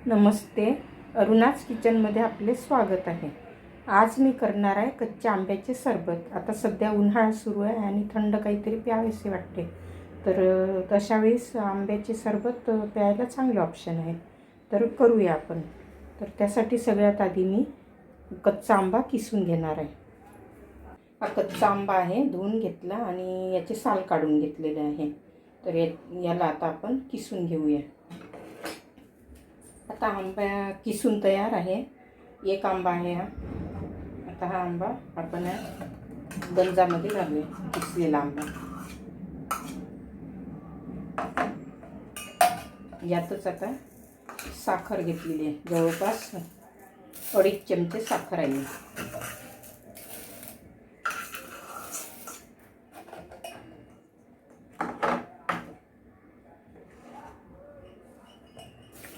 नमस्ते, अरुणाच किचनमध्ये आपले स्वागत आहे। आज मी करणार आहे कच्च्या आंब्याचे सरबत। आता सध्या उन्हाळा सुरू आहे आणि थंड काहीतरी प्यावेसे वाटते, तर तशा वेळेस आंब्याचे सरबत प्यायला चांगले ऑप्शन आहे। तर करूया आपण। तर त्यासाठी सगळ्यात आधी मी कच्चा आंबा किसून घेणार आहे। हा कच्चा आंबा आहे, धुवून घेतला आणि याचे साल काढून घेतलेले आहे। तर याला आता आपण किसून घेऊया। आता आंबा किसून तयार आहे। एक आंबा आहे हा। आता हा आंबा आपण गंजामध्ये घालूया, किसलेला आंबा। यातच आता साखर घेतलेली आहे, जवळपास 2.5 चमचे साखर आहे।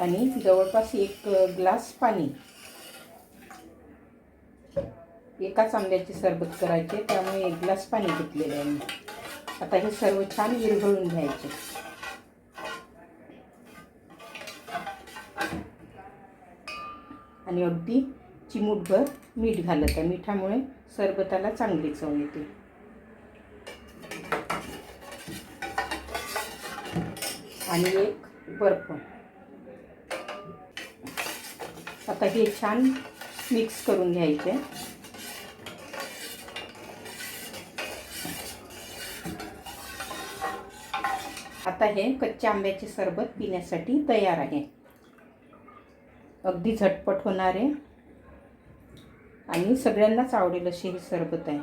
आणि जवळपास 1 ग्लास पाणी। एकाच आंब्याचे सरबत करायचे, त्यामुळे 1 ग्लास पाणी घेतलेले आहे मी। आता हे सर्व छान विरघळून घ्यायचे। आणि अगदी चिमूटभर मीठ घालत आहे। मिठामुळे सरबताला चांगली चव येते। आणि 1 बर्फ। आता हे छान मिक्स करून घ्यायचे। आता हे कच्च्या आंब्याचे सरबत पिण्यासाठी तयार आहे। अगदी झटपट होणारे आणि सगळ्यांनाच आवडेल असे हे सरबत आहे।